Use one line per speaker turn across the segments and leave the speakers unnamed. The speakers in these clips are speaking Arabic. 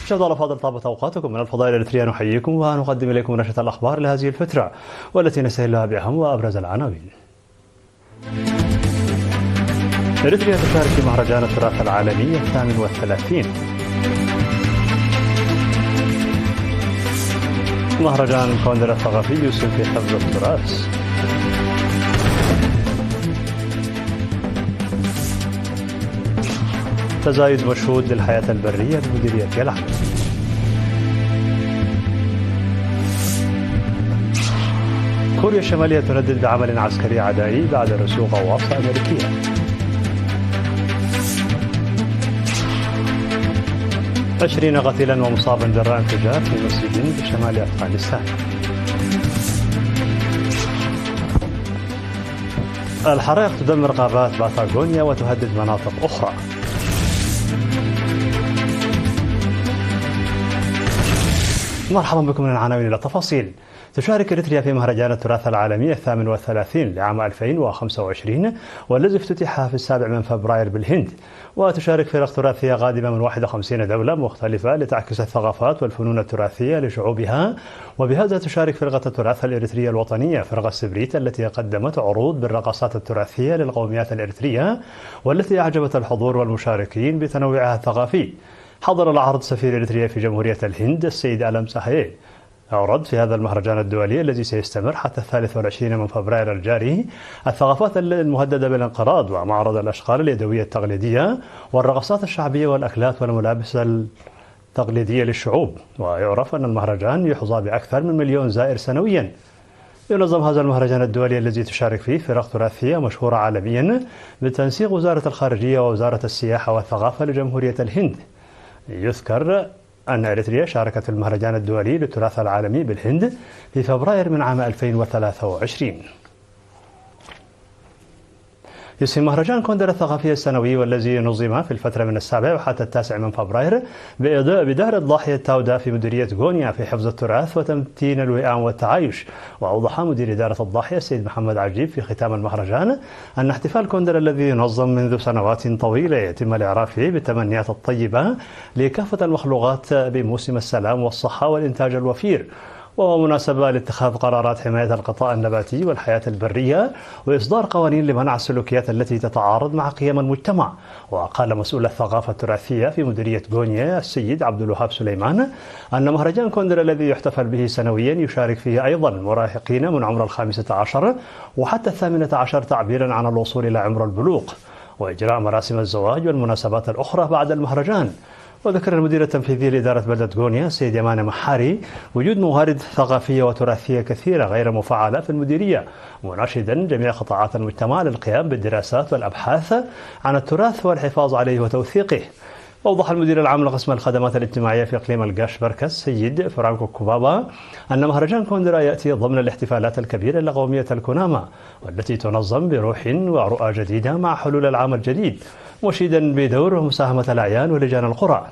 مشاهدينا الأفاضل، طابت أوقاتكم. من الفضائية الإريترية نحييكم ونقدم إليكم نشرة الأخبار لهذه الفترة، والتي نستهلها بأهم وأبرز العناوين. إريتريا تشارك في مهرجان التراث العالمي 38. مهرجان كوندر الثقافي يسهم في حفظ التراث. تزايد مشهود للحياة البرية بمديرية جلعة. كوريا الشمالية تندد بعمل عسكري عدائي بعد رسوخ غواصة أمريكية. عشرين قتيلا ومصابا جراء انفجار في مسجد بشمال أفغانستان. الحرائق تدمر غابات باتاغونيا وتهدد مناطق أخرى. مرحبا بكم من العناوين إلى التفاصيل. تشارك إريتريا في مهرجان التراث العالمي 38 لعام 2025، والذي افتتح في 7 فبراير بالهند. وتشارك فرق تراثية قادمة من 51 دولة مختلفة لتعكس الثقافات والفنون التراثية لشعوبها. وبهذا تشارك فرقة التراث الإريترية الوطنية فرقة السبريت، التي قدمت عروض بالرقصات التراثية للقوميات الإريترية، والتي أعجبت الحضور والمشاركين بتنوعها الثقافي. حضر العرض سفير إريتريا في جمهورية الهند السيد ألم ساهي. أورد في هذا المهرجان الدولي الذي سيستمر حتى 23 من فبراير الجاري الثقافات المهددة بالانقراض، ومعرض الأشغال اليدوية التقليدية والرقصات الشعبية والأكلات والملابس التقليدية للشعوب. ويعرف أن المهرجان يحظى بأكثر من 1,000,000 زائر سنويا. ينظم هذا المهرجان الدولي الذي تشارك فيه فرق تراثية مشهورة عالميا بتنسيق وزارة الخارجية ووزارة السياحة والثقافة لجمهورية الهند. يذكر أن إريتريا شاركت في المهرجان الدولي للتراث العالمي بالهند في فبراير من عام 2023. يسهم مهرجان كوندر الثقافي السنوي، والذي نظم في الفترة من 7 وحتى 9 من فبراير بدار الضاحية تاودا في مديرية غونيا في حفظ التراث وتمتين الوئام والتعايش. وأوضح مدير إدارة الضاحية السيد محمد عجيب في ختام المهرجان أن احتفال كوندر الذي ينظم منذ سنوات طويلة يتم الإعراف فيه بالتمنيات الطيبة لكافة المخلوقات بموسم السلام والصحة والإنتاج الوفير، وهو مناسبة لاتخاذ قرارات حماية الغطاء النباتي والحياة البرية وإصدار قوانين لمنع السلوكيات التي تتعارض مع قيم المجتمع. وقال مسؤول الثقافة التراثية في مديرية غونيا السيد عبد الوهاب سليمان أن مهرجان كوندر الذي يحتفل به سنويا يشارك فيه أيضا مراهقين من عمر 15 وحتى 18 تعبيرا عن الوصول إلى عمر البلوغ، وإجراء مراسم الزواج والمناسبات الأخرى بعد المهرجان. وذكر المدير التنفيذي لإدارة بلدة غونيا السيد يمان محاري وجود موارد ثقافية وتراثية كثيرة غير مفعلة في المديرية، مناشدا جميع قطاعات المجتمع للقيام بالدراسات والأبحاث عن التراث والحفاظ عليه وتوثيقه. أوضح المدير العام لقسم الخدمات الاجتماعية في إقليم القاش بركة السيد فرانكو كوبابا أن مهرجان كوندرا يأتي ضمن الاحتفالات الكبيرة لقومية الكوناما، والتي تنظم بروح ورؤى جديدة مع حلول العام الجديد، مشيدا بدور ومساهمة الأعيان ولجان القرى.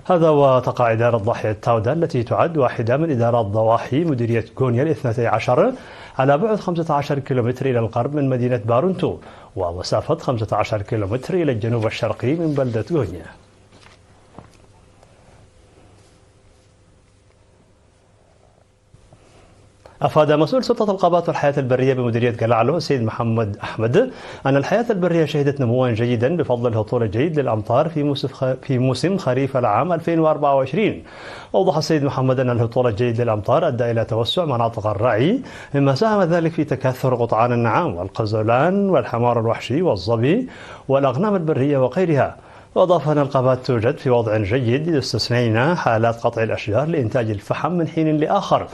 هذا وتقع إدارة ضاحية تاودا التي تعد واحدة من إدارات ضواحي مديرية غونيا 12 على بعد 15 كيلومتر إلى الغرب من مدينة بارونتو، ومسافة 15 كيلومتر إلى الجنوب الشرقي من بلدة غونيا. أفاد مسؤول سلطة الغابات والحياة البرية بمديرية قلعلو السيد محمد أحمد أن الحياة البرية شهدت نموا جيدا بفضل الهطول الجيد للأمطار في موسم خريف العام 2024. أوضح السيد محمد أن الهطول الجيد للأمطار أدى إلى توسع مناطق الرعي، مما ساهم ذلك في تكاثر قطعان النعام والقزلان والحمار الوحشي والظبي والأغنام البرية وغيرها. وأضاف أن الغابات توجد في وضع جيد إذا استثنينا حالات قطع الأشجار لإنتاج الفحم من حين لآخر،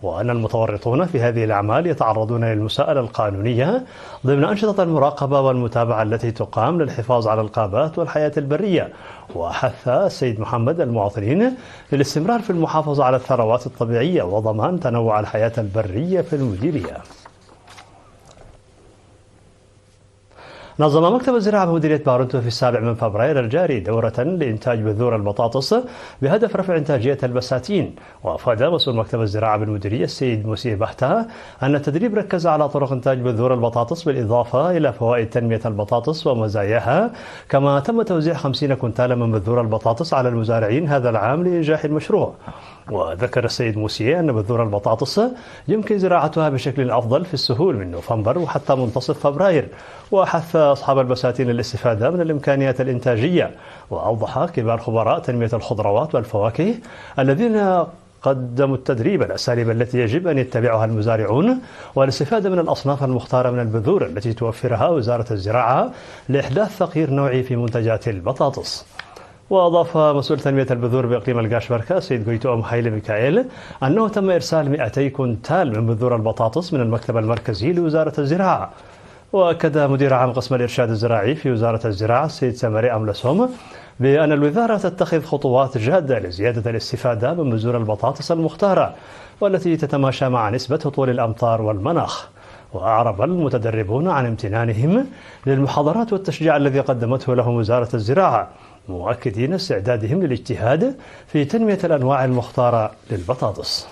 وأن المتورطون في هذه الأعمال يتعرضون للمساءلة القانونية ضمن أنشطة المراقبة والمتابعة التي تقام للحفاظ على الغابات والحياة البرية. وحث السيد محمد المواطنين في الاستمرار في المحافظة على الثروات الطبيعية وضمان تنوع الحياة البرية في المديرية. نظم مكتب الزراعة بمديرية بارنتو في 7 من فبراير الجاري دورة لإنتاج بذور البطاطس بهدف رفع إنتاجية البساتين. وأفاد مسؤول مكتب الزراعة بالمديرية السيد موسي بحتة أن التدريب ركز على طرق إنتاج بذور البطاطس بالإضافة إلى فوائد تنمية البطاطس ومزاياها، كما تم توزيع 50 كنتالا من بذور البطاطس على المزارعين هذا العام لإنجاح المشروع. وذكر السيد موسي أن بذور البطاطس يمكن زراعتها بشكل أفضل في السهول من نوفمبر وحتى منتصف فبراير، وحث أصحاب البساتين للاستفادة من الإمكانيات الإنتاجية. وأوضح كبار خبراء تنمية الخضروات والفواكه الذين قدموا التدريب الأساليب التي يجب أن يتبعها المزارعون والاستفادة من الأصناف المختارة من البذور التي توفرها وزارة الزراعة لإحداث تغيير نوعي في منتجات البطاطس. وأضاف مسؤول تنمية البذور بإقليم القاشبركة السيد غويتو هايلي ميكائيل أنه تم إرسال 200 كنتال من بذور البطاطس من المكتب المركزي لوزارة الزراعة. وأكد مدير عام قسم الإرشاد الزراعي في وزارة الزراعة السيد سامري أملسوم بأن الوزارة تتخذ خطوات جادة لزيادة الاستفادة من بذور البطاطس المختارة والتي تتماشى مع نسبة هطول الأمطار والمناخ. وأعرب المتدربون عن امتنانهم للمحاضرات والتشجيع الذي قدمته لهم وزارة الزراعة، مؤكدين استعدادهم للاجتهاد في تنمية الأنواع المختارة للبطاطس.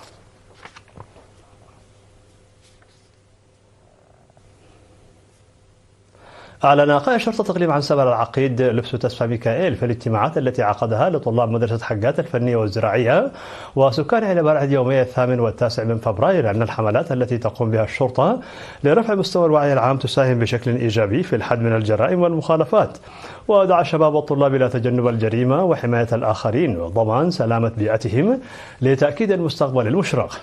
أعلن قائد شرطة إقليم عنسبل العقيد لبسو تسفى ميكائيل في الاجتماعات التي عقدها لطلاب مدرسة حقات الفنية والزراعية وسكان عين بارعد يومي 8 و9 من فبراير أن الحملات التي تقوم بها الشرطة لرفع مستوى الوعي العام تساهم بشكل إيجابي في الحد من الجرائم والمخالفات. ودعا الشباب والطلاب إلى تجنب الجريمة وحماية الآخرين وضمان سلامة بيئتهم لتأكيد المستقبل المشرق.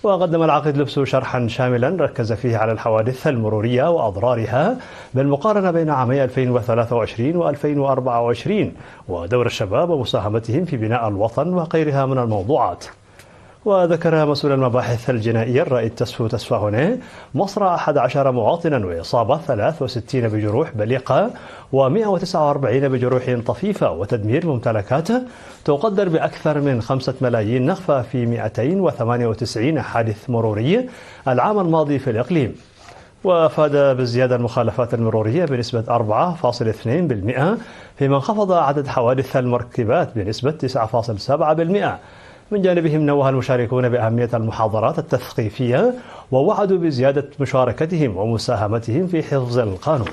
وقدم العقيد لبسو شرحا شاملا ركز فيه على الحوادث المرورية وأضرارها بالمقارنة بين عامي 2023 و2024 ودور الشباب ومساهمتهم في بناء الوطن وغيرها من الموضوعات. وذكر مسؤول المباحث الجنائية الرائد تسفو تسفاهوني مصرع 11 مواطنا وإصابة 63 بجروح بليقة و149 بجروح طفيفة وتدمير ممتلكات تقدر بأكثر من 5 ملايين نغفة في 298 حادث مروري العام الماضي في الإقليم. وأفاد بازدياد المخالفات المرورية بنسبة 4.2%، فيما انخفض عدد حوادث المركبات بنسبة 9.7%. من جانبهم نوه المشاركون بأهمية المحاضرات التثقيفية ووعدوا بزيادة مشاركتهم ومساهمتهم في حفظ القانون.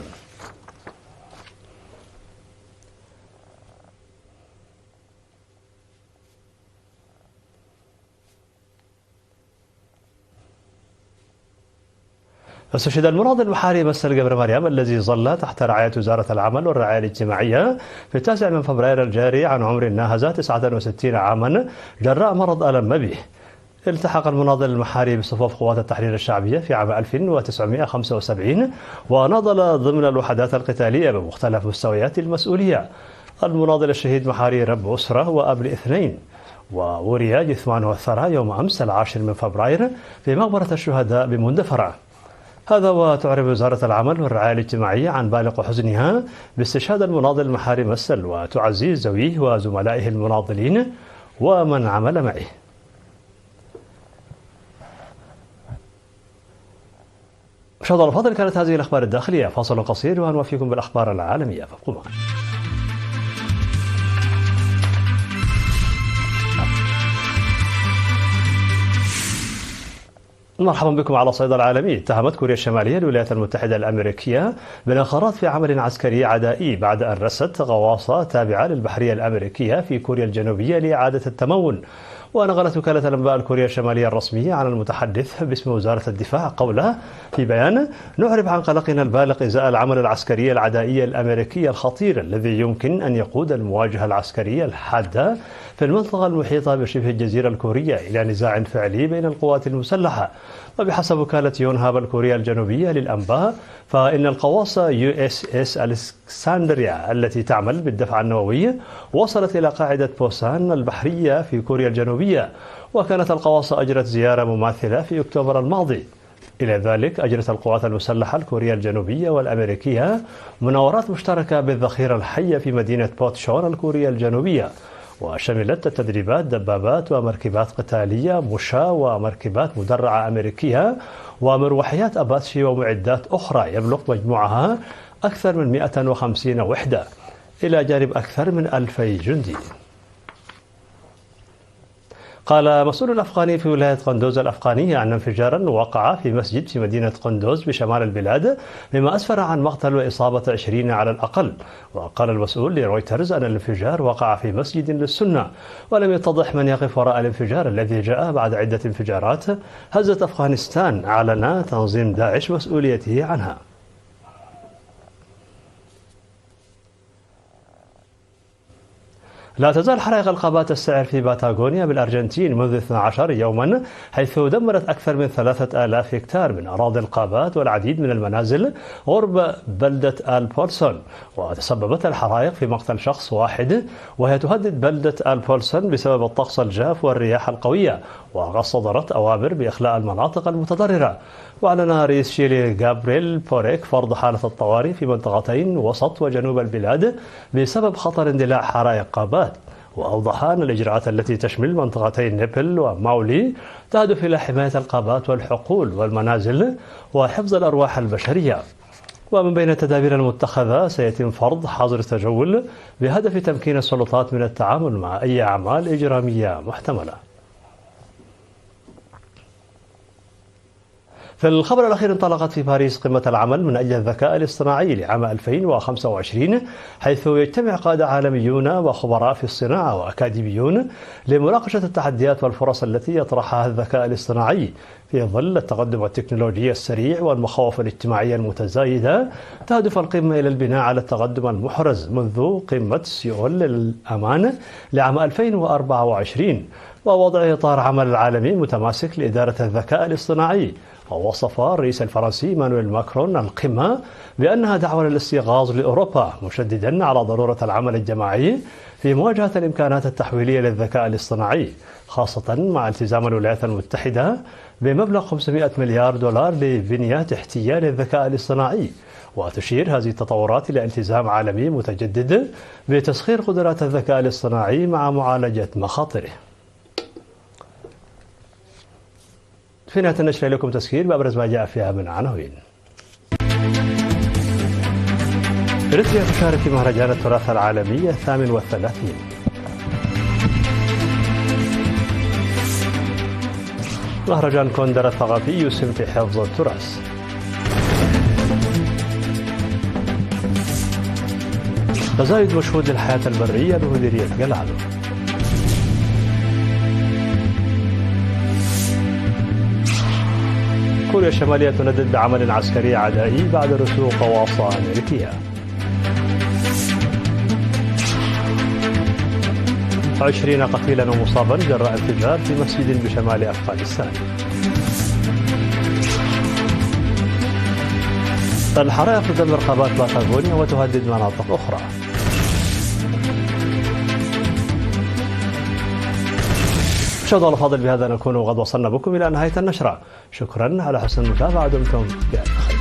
استشهد المناضل المحاري مسل قبر مريم الذي ظل تحت رعاية وزارة العمل والرعاية الاجتماعية في 9 من فبراير الجاري عن عمر ناهز 69 عاما جراء مرض ألم به. التحق المناضل المحاري بصفوف قوات التحرير الشعبية في عام 1975 وناضل ضمن الوحدات القتالية بمختلف مستويات المسؤولية. المناضل الشهيد محاري رب أسرة وأب لاثنين، ووري جثمانه الثرى يوم أمس 10 من فبراير في مقبرة الشهداء بمندفرة. هذا وتعرب وزارة العمل والرعاية الاجتماعية عن بالغ حزنها باستشهاد المناضل المحاري مسل، وتعزي زويه وزملائه المناضلين ومن عمل معه. مشاهدينا الفاضل، كانت هذه الأخبار الداخلية. فاصل قصير ونوفيكم بالأخبار العالمية، فابقوا معنا. مرحبا بكم على صيد العالمي. اتهمت كوريا الشمالية الولايات المتحدة الأمريكية بالانخراط في عمل عسكري عدائي بعد أن رست غواصة تابعة للبحرية الأمريكية في كوريا الجنوبية لإعادة التمون. ونقلت وكالة الأنباء الكورية الشمالية الرسمية عن المتحدث باسم وزارة الدفاع قوله في بيان: نعرب عن قلقنا البالغ إزاء العمل العسكري العدائي الأمريكي الخطير الذي يمكن أن يقود المواجهة العسكرية الحادة في المنطقة المحيطة بشبه الجزيرة الكورية إلى نزاع فعلي بين القوات المسلحة. وبحسب وكالة يونهاب الكورية الجنوبية للأنباء، فإن القواصة USS ألكسندريا التي تعمل بالدفع النووي وصلت إلى قاعدة بوسان البحرية في كوريا الجنوبية، وكانت القواصة أجرت زيارة مماثلة في أكتوبر الماضي. إلى ذلك أجرت القوات المسلحة الكورية الجنوبية والأمريكية مناورات مشتركة بالذخيرة الحية في مدينة بوتشون الكورية الجنوبية، وشملت التدريبات دبابات ومركبات قتالية مشاة ومركبات مدرعة أمريكية ومروحيات أباتشي ومعدات أخرى يبلغ مجموعها أكثر من 150 وحدة إلى جانب أكثر من 2000 جندي. قال مسؤول أفغاني في ولاية قندوز الأفغانية أن انفجارا وقع في مسجد في مدينة قندوز بشمال البلاد، مما أسفر عن مقتل وإصابة 20 على الأقل. وقال المسؤول لرويترز أن الانفجار وقع في مسجد للسنة، ولم يتضح من يقف وراء الانفجار الذي جاء بعد عدة انفجارات هزت أفغانستان أعلن تنظيم داعش مسؤوليته عنها. لا تزال حرائق الغابات السعر في باتاغونيا بالأرجنتين منذ 12 يوما، حيث دمرت أكثر من 3000 هكتار من أراضي الغابات والعديد من المنازل قرب بلدة البولسون. وتسببت الحرائق في مقتل شخص واحد، وهي تهدد بلدة البولسون بسبب الطقس الجاف والرياح القوية، وصدرت أوامر بإخلاء المناطق المتضررة. وأعلن رئيس شيلي غابرييل بوريك فرض حالة الطوارئ في منطقتين وسط وجنوب البلاد بسبب خطر اندلاع حرائق غابات. وأوضح أن الإجراءات التي تشمل منطقتين نيبل وماولي تهدف إلى حماية الغابات والحقول والمنازل وحفظ الأرواح البشرية. ومن بين التدابير المتخذة سيتم فرض حظر تجول بهدف تمكين السلطات من التعامل مع أي أعمال إجرامية محتملة. في الخبر الأخير، انطلقت في باريس قمة العمل من أجل الذكاء الاصطناعي لعام 2025، حيث يجتمع قادة عالميون وخبراء في الصناعة وأكاديميون لمناقشة التحديات والفرص التي يطرحها الذكاء الاصطناعي في ظل التقدم التكنولوجي السريع والمخاوف الاجتماعية المتزايدة. تهدف القمة إلى البناء على التقدم المحرز منذ قمة سيول للأمان لعام 2024 ووضع إطار عمل عالمي متماسك لإدارة الذكاء الاصطناعي. ووصف الرئيس الفرنسي إيمانويل ماكرون القمة بأنها دعوة للاستيقاظ لأوروبا، مشددا على ضرورة العمل الجماعي في مواجهة الإمكانات التحويلية للذكاء الاصطناعي، خاصة مع التزام الولايات المتحدة بمبلغ 500 مليار دولار لبنية تحتية للذكاء الاصطناعي. وتشير هذه التطورات إلى التزام عالمي متجدد بتسخير قدرات الذكاء الاصطناعي مع معالجة مخاطره. في نهاية النشرة لكم تسكير بأبرز ما جاء فيها من عناوين. إريتريا تشارك في مهرجان التراث العالمي 38. مهرجان كوندر الثقافي يسهم في حفظ التراث. تزايد مشهود للحياة البرية بمديرية جلالو. كوريا الشمالية تندد بعمل عسكري عدائي بعد رسوخ قواصع أمريكية. 20 قتيلا ومصابا جراء انفجار في مسجد بشمال أفغانستان. الحرائق تدمر غابات باتاغونيا وتهدد مناطق أخرى. مشاهدينا الأفاضل، بهذا نكون قد وصلنا بكم إلى نهاية النشرة. شكرا على حسن المتابعة، دمتم بألف خير.